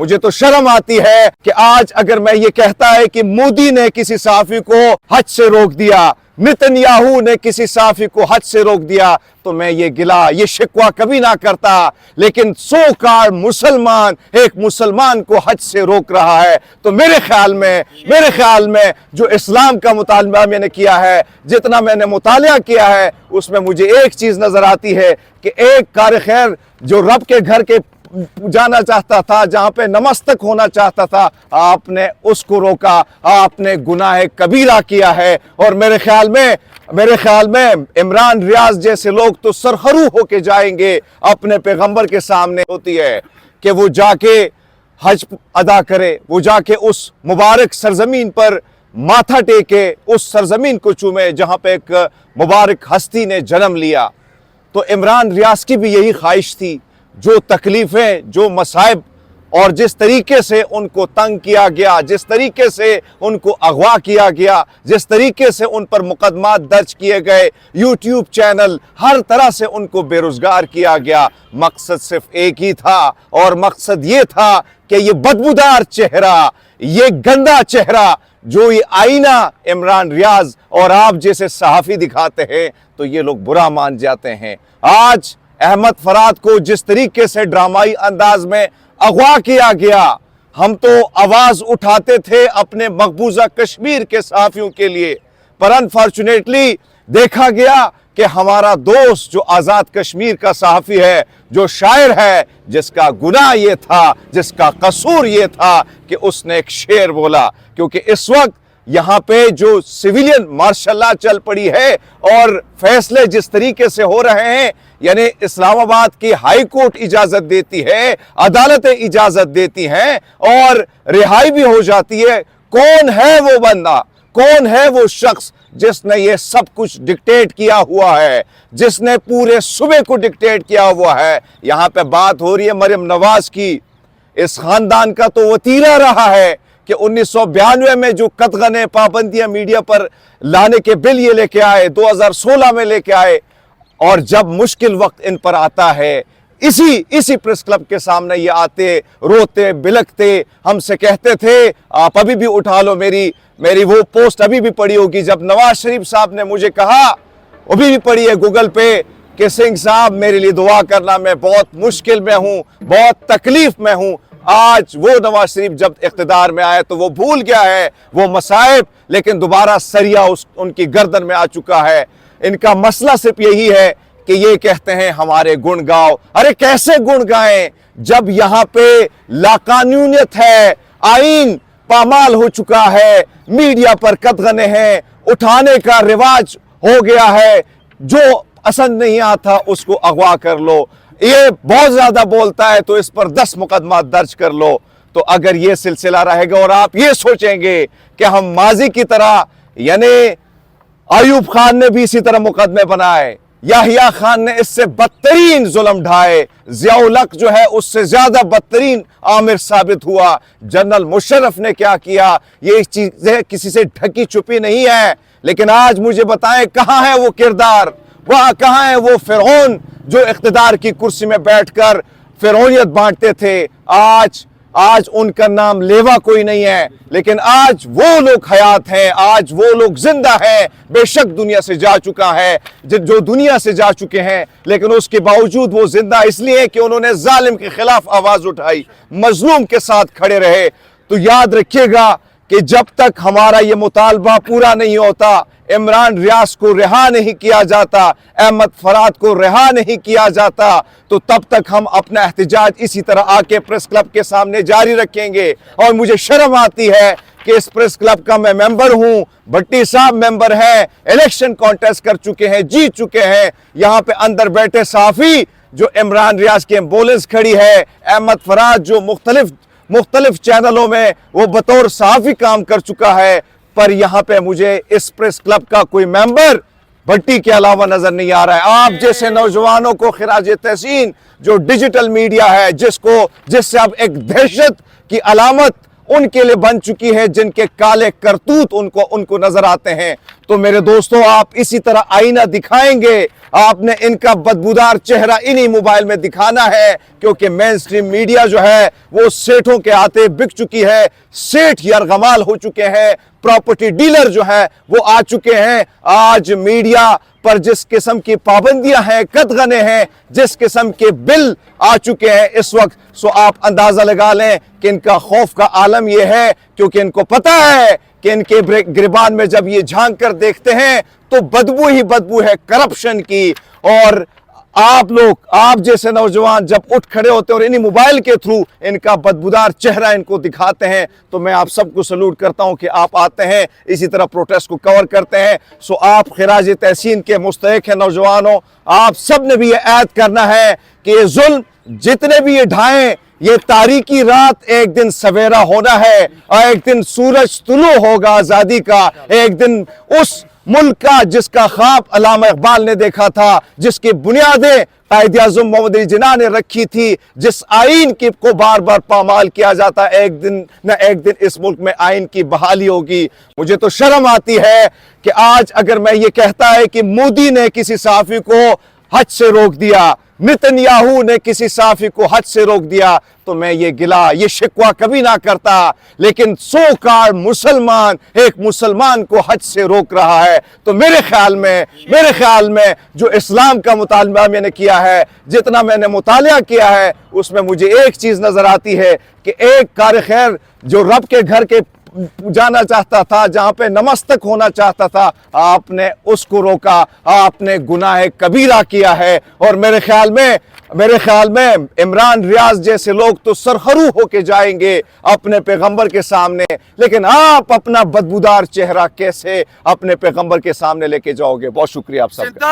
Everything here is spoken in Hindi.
मुझे तो शर्म आती है कि आज अगर मैं ये कहता है कि मोदी ने किसी सहाफी को हज से रोक दिया, नेतन्याहू ने किसी सहाफी को हज से रोक दिया, तो मैं ये गिला ये शिकवा कभी ना करता। लेकिन सो कार मुसलमान एक मुसलमान को हज से रोक रहा है, तो मेरे ख्याल में जो इस्लाम का मुतालबा मैंने किया है, जितना मैंने मुतालिया किया है, उसमें मुझे एक चीज नजर आती है कि एक कार खैर जो रब के घर के जाना चाहता था, जहां पे नमस्तक होना चाहता था, आपने उसको रोका, आपने गुनाह कबीरा किया है। और मेरे ख्याल में इमरान रियाज जैसे लोग तो सरखरू होके जाएंगे अपने पैगंबर के सामने। होती है कि वो जाके हज अदा करे, वो जाके उस मुबारक सरजमीन पर माथा टेके, उस सरजमीन को चूमे जहां पे एक मुबारक हस्ती ने जन्म लिया। तो इमरान रियाज की भी यही ख्वाहिश थी। जो तकलीफें, जो मसाइब और जिस तरीके से उनको तंग किया गया, जिस तरीके से उनको अगवा किया गया, जिस तरीके से उन पर मुकदमात दर्ज किए गए, यूट्यूब चैनल, हर तरह से उनको बेरोजगार किया गया, मकसद सिर्फ एक ही था, और मकसद ये था कि ये बदबूदार चेहरा, ये गंदा चेहरा, जो ये आईना इमरान रियाज और आप जैसे सहाफी दिखाते हैं, तो ये लोग बुरा मान जाते हैं। आज अहमद फराद को जिस तरीके से ड्रामाई अंदाज में अगवा किया गया, हम तो आवाज उठाते थे अपने मकबूजा कश्मीर के सहाफियों के लिए, पर अनफॉर्चुनेटली देखा गया कि हमारा दोस्त जो आजाद कश्मीर का सहाफी है, जो शायर है, जिसका गुनाह ये था, जिसका कसूर ये था कि उसने एक शेर बोला। क्योंकि इस वक्त यहाँ पे जो सिविलियन मार्शल लॉ चल पड़ी है और फैसले जिस तरीके से हो रहे हैं, यानी इस्लामाबाद की हाई कोर्ट इजाजत देती है, अदालतें इजाजत देती हैं और रिहाई भी हो जाती है। कौन है वो बंदा, कौन है वो शख्स जिसने ये सब कुछ डिक्टेट किया हुआ है, जिसने पूरे सूबे को डिक्टेट किया हुआ है? यहाँ पे बात हो रही है मरियम नवाज की। इस खानदान का तो वतीरा रहा है कि 1992 में जो कतगने पाबंदियां मीडिया पर लाने के बिल ये लेके आए, 2016 में लेके आए, और जब मुश्किल वक्त इन पर आता है, इसी प्रेस क्लब के सामने ये आते, रोते बिलखते, हमसे कहते थे आप अभी भी उठा लो, मेरी वो पोस्ट अभी भी पड़ी होगी जब नवाज शरीफ साहब ने मुझे कहा, अभी भी पड़ी है गूगल पे, कि सिंह साहब मेरे लिए दुआ करना, मैं बहुत मुश्किल में हूं, बहुत तकलीफ में हूं। आज वो नवाज शरीफ जब इख्तिदार में आए तो वो भूल गया है वो मसाइब, लेकिन दोबारा सरिया उनकी गर्दन में आ चुका है। इनका मसला सिर्फ यही है कि ये कहते हैं हमारे गुण गाओ। अरे कैसे गुण गाएं जब यहाँ पे लाकानूनियत है, आईन पामाल हो चुका है, मीडिया पर कतगने हैं, उठाने का रिवाज हो गया है, जो पसंद नहीं आता उसको अगवा कर लो, ये बहुत ज्यादा बोलता है तो इस पर 10 मुकदमा दर्ज कर लो। तो अगर ये सिलसिला रहेगा और आप ये सोचेंगे कि हम माजी की तरह, यानी अयूब खान ने भी इसी तरह मुकदमे बनाए, याहिया खान ने इससे बदतरीन जुल्म ढाए, जियाउल हक जो है उससे ज्यादा बदतरीन आमिर साबित हुआ, जनरल मुशर्रफ ने क्या किया, ये चीजें किसी से ढकी छुपी नहीं है। लेकिन आज मुझे बताएं कहां है वो किरदार, वहां कहां है वो फिरौन जो इख्तिदार की कुर्सी में बैठकर फिरौनियत बांटते थे? आज उनका नाम लेवा कोई नहीं है, लेकिन आज वो लोग हयात हैं, आज वो लोग जिंदा हैं। बेशक दुनिया से जा चुका है जो दुनिया से जा चुके हैं, लेकिन उसके बावजूद वो जिंदा इसलिए कि उन्होंने जालिम के खिलाफ आवाज उठाई, मजलूम के साथ खड़े रहे। तो याद रखिएगा कि जब तक हमारा ये मुतालबा पूरा नहीं होता, इमरान रियाज को रिहा नहीं किया जाता, अहमद फराद को रिहा नहीं किया जाता, तो तब तक हम अपना एहतजाज इसी तरह आके प्रेस क्लब के सामने जारी रखेंगे। और मुझे शर्म आती है कि इस प्रेस क्लब का मैं मेंबर हूं, भट्टी साहब मेंबर हैं, इलेक्शन कॉन्टेस्ट कर चुके हैं, जीत चुके हैं। यहाँ पे अंदर बैठे साफी जो इमरान रियाज की एम्बुलेंस खड़ी है, अहमद फराद जो मुख्तलिफ चैनलों में वो बतौर सहाफी काम कर चुका है, पर यहाँ पे मुझे इस प्रेस क्लब का कोई मेंबर भट्टी के अलावा नजर नहीं आ रहा है। आप जैसे नौजवानों को खिराज तहसीन जो डिजिटल मीडिया है, जिससे अब एक दहशत की अलामत उनके लिए बन चुकी है, जिनके काले करतूत उनको नजर आते हैं। तो मेरे दोस्तों, आप इसी तरह आईना दिखाएंगे आपने इनका बदबूदार चेहरा इन्हीं मोबाइल में दिखाना है, क्योंकि मेन स्ट्रीम मीडिया जो है वो सेठों के हाथे बिक चुकी है। सेठ यरगमाल हो चुके हैं, प्रॉपर्टी डीलर जो है वो आ चुके हैं। आज मीडिया पर जिस किस्म की पाबंदियां हैं, कदगने हैं, जिस किस्म के बिल आ चुके हैं इस वक्त, सो आप अंदाजा लगा लें कि इनका खौफ का आलम यह है, क्योंकि इनको पता है कि इनके गिरबान में जब ये झांक कर देखते हैं तो बदबू ही बदबू है करप्शन की। और आप लोग, आप जैसे नौजवान जब उठ खड़े होते हैं और इन्हीं मोबाइल के थ्रू इनका बदबूदार चेहरा इनको दिखाते हैं, तो मैं आप सबको सल्यूट करता हूं कि आप आते हैं, इसी तरह प्रोटेस्ट को कवर करते हैं। सो आप खिराज तहसीन के मुस्तहिक हैं नौजवानों। आप सब ने भी ये ऐद करना है कि ये जुल्म जितने भी ये ढाएं, ये तारीकी रात एक दिन सवेरा होना है और एक दिन सूरज तुलू होगा आजादी का। एक दिन उस मुल्क का जिसका ख्वाब अल्लामा इकबाल ने देखा था, जिसकी बुनियादें कायद-ए-आज़म मोहम्मद अली जिन्ना ने रखी थी, जिस आइन की को बार बार पामाल किया जाता, एक दिन न एक दिन इस मुल्क में आइन की बहाली होगी। मुझे तो शर्म आती है कि आज अगर मैं ये कहता है कि मोदी ने किसी सहाफ़ी को हज से रोक दिया, नेतन्याहू ने किसी सहाफ़ी को हज से रोक दिया, तो मैं ये गिला, ये शिकवा कभी ना करता। लेकिन 100 कार मुसलमान एक मुसलमान को हज से रोक रहा है, तो मेरे ख्याल में जो इस्लाम का मुतालबा मैंने किया है, जितना मैंने मुतालिया किया है, उसमें मुझे एक चीज नजर आती है कि एक कार खैर जो रब के घर के जाना चाहता था, जहां पे नमस्तक होना चाहता था, आपने उसको रोका, आपने गुनाह कबीरा किया है। और मेरे ख्याल में इमरान रियाज जैसे लोग तो सरहरू होके जाएंगे अपने पैगंबर के सामने, लेकिन आप अपना बदबूदार चेहरा कैसे अपने पैगंबर के सामने लेके जाओगे? बहुत शुक्रिया आप सबका।